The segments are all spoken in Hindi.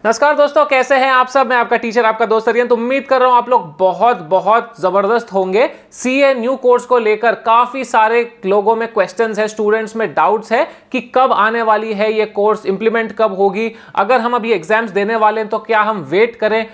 नमस्कार दोस्तों, कैसे हैं आप सब। मैं आपका टीचर, आपका दोस्त अरियन। तो उम्मीद कर रहा हूं आप लोग बहुत बहुत जबरदस्त होंगे। सीए न्यू कोर्स को लेकर काफी सारे लोगों में क्वेश्चंस है, स्टूडेंट्स में डाउट्स है कि कब आने वाली है ये कोर्स, इंप्लीमेंट कब होगी, अगर हम अभी एग्जाम्स देने वाले हैं तो क्या हम वेट करें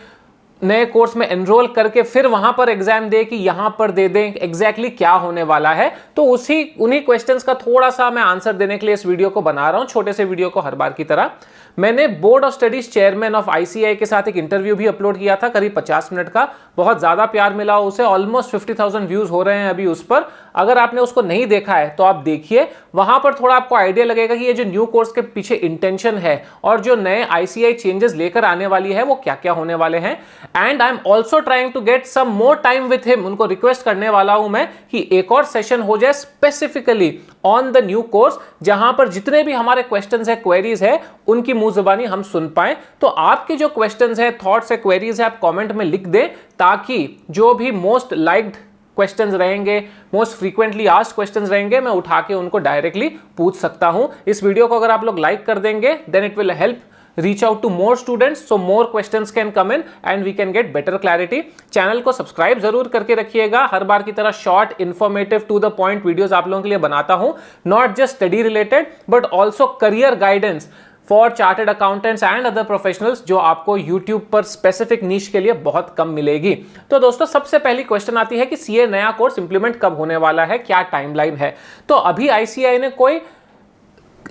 नए कोर्स में एनरोल करके फिर वहां पर एग्जाम दे कि यहां पर दे दें, एग्जैक्टली क्या होने वाला है। तो उन्हीं क्वेश्चंस का थोड़ा सा मैं आंसर देने के लिए इस वीडियो को बना रहा हूं, छोटे से वीडियो को हर बार की तरह। मैंने board of studies chairman of ICAI के साथ एक इंटरव्यू भी अपलोड किया था, करीब 50 मिनट का। बहुत ज्यादा प्यार मिला उसे, ऑलमोस्ट 50,000 व्यूज हो रहे हैं अभी उस पर। अगर आपने उसको नहीं देखा है तो आप देखिए, वहां पर थोड़ा आपको आइडिया लगेगा कि ये जो न्यू कोर्स के पीछे इंटेंशन है और जो नए आईसीएआई चेंजेस लेकर आने वाली है वो क्या क्या होने वाले हैं। And I am also trying to get some more time with him. उनको रिक्वेस्ट करने वाला हूं मैं कि एक और सेशन हो जाए specifically on the new course, जहां पर जितने भी हमारे क्वेश्चंस है, क्वेरीज है, उनकी मुंह जुबानी हम सुन पाए। तो आपके जो क्वेश्चंस है, थॉट्स है, क्वेरीज है, आप कमेंट में लिख दें, ताकि जो भी मोस्ट लाइक्ड क्वेश्चंस रहेंगे, मोस्ट फ्रीक्वेंटली आस्क्ड क्वेश्चंस रहेंगे, मैं उठा के उनको डायरेक्टली पूछ सकता हूं। इस वीडियो को अगर आप लोग लाइक कर देंगे, then it will help reach out to more students, so more questions can come in and we can get better clarity. Channel को सब्सक्राइब जरूर करके रखिएगा। हर बार की तरह short, informative, to the point videos आप लोगों के लिए बनाता हूं, not just study related but also career guidance for chartered accountants and other professionals, जो आपको यूट्यूब पर स्पेसिफिक नीश के लिए बहुत कम मिलेगी। तो दोस्तों, सबसे पहली क्वेश्चन आती है कि सीए नया कोर्स इंप्लीमेंट कब होने वाला है, क्या टाइमलाइन है। तो अभी आईसीएआई ने कोई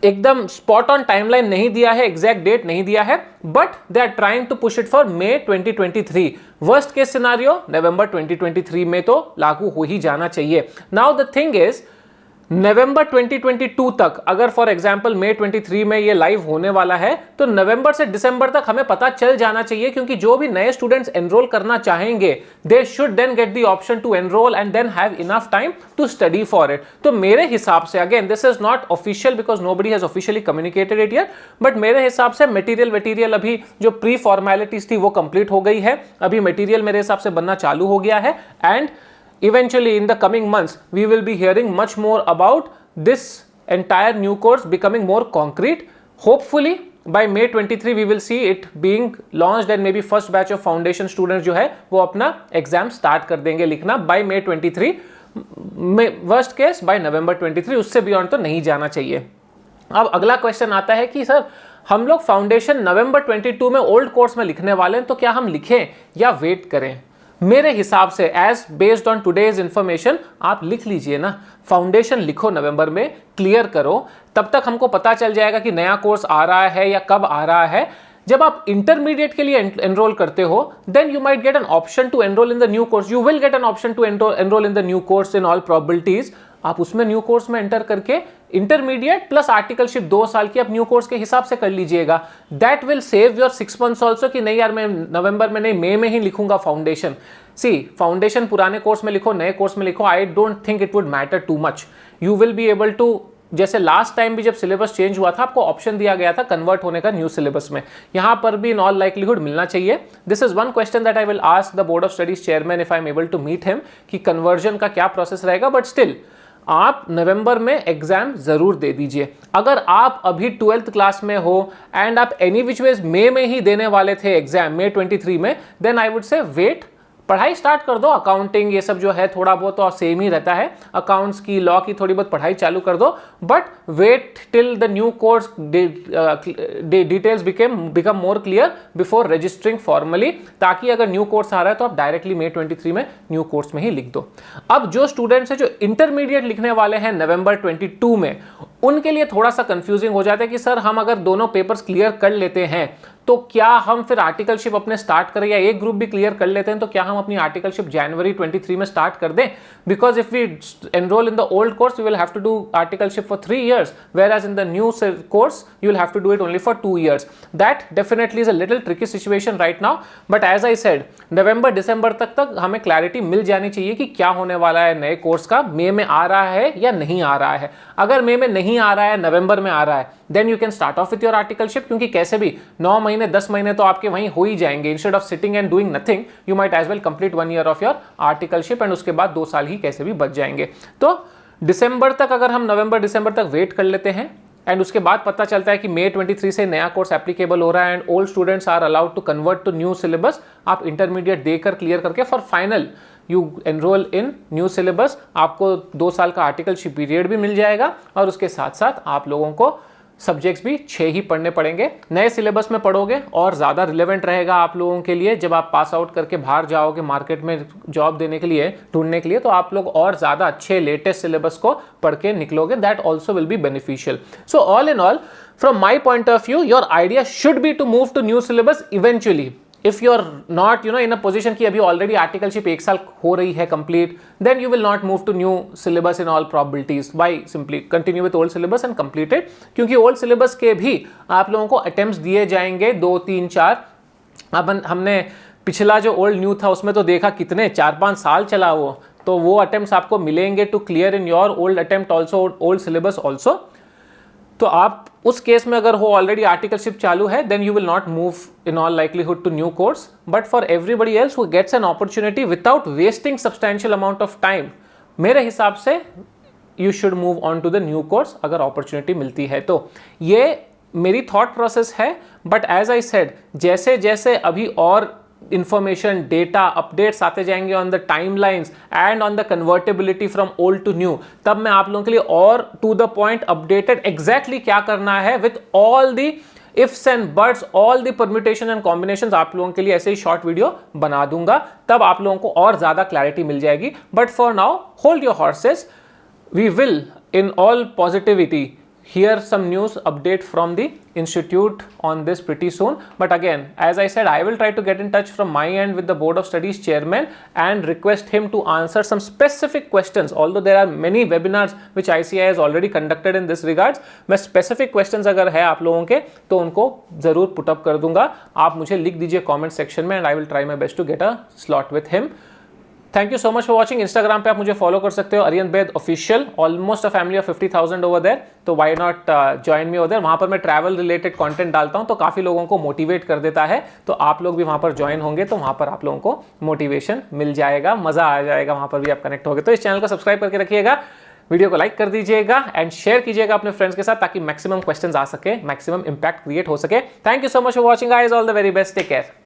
एकदम स्पॉट ऑन टाइमलाइन नहीं दिया है, एग्जैक्ट डेट नहीं दिया है, but they are trying to push it for May 2023। Worst case scenario November 2023 में तो लागू हो ही जाना चाहिए। Now the thing is, November 2022 तक अगर फॉर एग्जांपल मई 23 में ये लाइव होने वाला है, तो नवंबर से दिसंबर तक हमें पता चल जाना चाहिए, क्योंकि जो भी नए स्टूडेंट्स एनरोल करना चाहेंगे, they should then get the option to enrol and then have enough time to study for it. तो मेरे हिसाब से, again this is not official because nobody has officially communicated it here, but मेरे हिसाब से मटेरियल अभी जो प्री फॉर्मेलिटीज थी वो कंप्लीट हो गई है। अभी मटेरियल मेरे हिसाब से बनना चालू हो गया है, and eventually in the coming months we will be hearing much more about this entire new course becoming more concrete. Hopefully by May 23 we will see it being launched and maybe first batch of foundation students जो है वो अपना एग्जाम स्टार्ट कर देंगे लिखना by May 23, worst case by November 23, उससे बियॉन्ड तो नहीं जाना चाहिए। अब अगला क्वेश्चन आता है कि सर, हम लोग फाउंडेशन नवंबर 22 में ओल्ड कोर्स में लिखने वाले हैं, तो क्या हम लिखें या वेट करें। मेरे हिसाब से as based on today's information, आप लिख लीजिए ना, फाउंडेशन लिखो, नवंबर में क्लियर करो, तब तक हमको पता चल जाएगा कि नया कोर्स आ रहा है या कब आ रहा है। जब आप इंटरमीडिएट के लिए एनरोल करते हो, then you might get an option to enrol in the new course, you will get an option to enrol in the new course in all probabilities. आप उसमें न्यू कोर्स में एंटर करके इंटरमीडिएट प्लस आर्टिकलशिप 2 साल की आप न्यू कोर्स के हिसाब से कर लीजिएगा। That will save your 6 months also, कि नहीं यार मैं नवंबर में नहीं, मई में ही लिखूंगा फाउंडेशन। सी, फाउंडेशन पुराने कोर्स में लिखो, नए कोर्स में लिखो, I don't think it would matter too much. You will be able to, जैसे लास्ट टाइम भी जब सिलेबस चेंज हुआ था, आपको ऑप्शन दिया गया था कन्वर्ट होने का न्यू सिलेबस में, यहां पर भी इन ऑल लाइकलीहुड मिलना चाहिए। This is one question that I will ask the board of studies chairman if I am able to meet him, कि कन्वर्जन का क्या प्रोसेस रहेगा। बट स्टिल आप नवंबर में एग्जाम जरूर दे दीजिए। अगर आप अभी 12th क्लास में हो एंड आप एनी विच वेज मई में ही देने वाले थे एग्जाम, मई 23 में, then I would say wait, पढ़ाई स्टार्ट कर दो। अकाउंटिंग ये सब जो है थोड़ा बहुत तो सेम ही रहता है, अकाउंट्स की, लॉ की थोड़ी बहुत पढ़ाई चालू कर दो, but wait till the new course details become more clear before registering formally, ताकि अगर न्यू कोर्स आ रहा है तो आप डायरेक्टली मई 23 में न्यू कोर्स में ही लिख दो। अब जो स्टूडेंट्स हैं जो इंटरमीडिएट लिखने वाले हैं नवंबर 22 में, उनके लिए थोड़ा सा कंफ्यूजिंग हो जाता है कि सर, हम अगर दोनों पेपर्स क्लियर कर लेते हैं तो क्या हम फिर आर्टिकलशिप अपने स्टार्ट करें, या एक ग्रुप भी क्लियर कर लेते हैं तो क्या हम अपनी आर्टिकलशिप जनवरी 23 में स्टार्ट कर दें। Because if we enrol in the old course, we will have to do articleship for 3 years, whereas in the new course you will have to do it only for 2 years. That definitely is a little tricky situation right now, but as I said, नवंबर दिसंबर तक हमें क्लैरिटी मिल जानी चाहिए कि क्या होने वाला है नए कोर्स का, मई में आ रहा है या नहीं आ रहा है। अगर मई में नहीं आ रहा है, नवंबर में आ रहा है, then you can start off with your articleship, क्योंकि कैसे भी 9 महीने 10 महीने तो आपके वहीं हो ही जाएंगे। Instead of sitting and doing nothing, you might as well complete 1 year of your articleship, and उसके बाद 2 साल ही कैसे भी बच जाएंगे। तो दिसंबर तक, अगर हम नवंबर दिसंबर तक वेट कर लेते हैं एंड उसके बाद पता चलता है कि May 23 से नया कोर्स एप्लीकेबल हो रहा है and old students are allowed to convert to new syllabus, आप इंटरमीडिएट देकर क्लियर करके for final you enrol in new syllabus, आपको 2 साल का आर्टिकलशिप पीरियड भी मिल जाएगा और उसके साथ साथ आप लोगों को सब्जेक्ट्स भी 6 ही पढ़ने पड़ेंगे। नए सिलेबस में पढ़ोगे और ज़्यादा रिलेवेंट रहेगा आप लोगों के लिए, जब आप पास आउट करके बाहर जाओगे मार्केट में जॉब देने के लिए, ढूंढने के लिए, तो आप लोग और ज़्यादा अच्छे लेटेस्ट सिलेबस को पढ़ के निकलोगे। That also will be beneficial. So all in all, from my point of view, your idea should be to move to new syllabus eventually. If you are not in a position कि अभी already articleship 1 साल हो रही है complete, then you will not move to new syllabus in all probabilities. Why? Simply continue with old syllabus and complete it. क्योंकि old syllabus के भी आप लोगों को attempts दिए जाएंगे 2, 3, 4। अब हमने पिछला जो old new था उसमें तो देखा कितने 4-5 साल चला तो वो attempts आपको मिलेंगे to clear in your old attempt also, old syllabus also। तो आप उस केस में अगर हो ऑलरेडी आर्टिकलशिप चालू है, then you will not move in all likelihood to new course. But for everybody else who gets an opportunity without wasting substantial amount of time, मेरे हिसाब से you should move on to the new course अगर अपॉर्चुनिटी मिलती है तो। ये मेरी थॉट प्रोसेस है, बट एज आई सेड, जैसे जैसे अभी और इंफॉर्मेशन, डेटा, अपडेट्स आते जाएंगे on the timelines and on the convertibility from old to new, तब मैं आप लोगों के लिए और to the point updated exactly क्या करना है with all the ifs and buts, all the permutation and combinations आप लोगों के लिए ऐसे ही शॉर्ट वीडियो बना दूंगा, तब आप लोगों को और ज्यादा क्लैरिटी मिल जाएगी। But for now hold your horses, we will in all positivity hear some news update from the institute on this pretty soon. But again, as I said, I will try to get in touch from my end with the Board of Studies chairman and request him to answer some specific questions. Although there are many webinars which ICAI has already conducted in this regards, मैं specific questions अगर है आप लोगों के तो उनको जरूर put up कर दूंगा। आप मुझे लिख दीजिए comment section में and I will try my best to get a slot with him. Thank you so much for watching. Instagram पे आप मुझे फॉलो कर सकते हो, Aryan Baid official, almost a family of 50,000 over there, तो why not join me over there. वहाँ पर मैं ट्रैवल रिलेटेड कंटेंट डालता हूँ तो काफ़ी लोगों को मोटिवेट कर देता है, तो आप लोग भी वहाँ पर ज्वाइन होंगे तो वहाँ पर आप लोगों को मोटिवेशन मिल जाएगा, मज़ा आ जाएगा, वहाँ पर भी आप कनेक्ट होगे। तो इस चैनल को सब्सक्राइब करके रखिएगा, वीडियो को लाइक कर दीजिएगा एंड शेयर कीजिएगा अपने फ्रेंड्स के साथ, ताकि मैक्सिमम क्वेश्चंस आ सके, मैक्सिमम इंपैक्ट क्रिएट हो सके। Thank you so much for watching guys, all the very best, take care.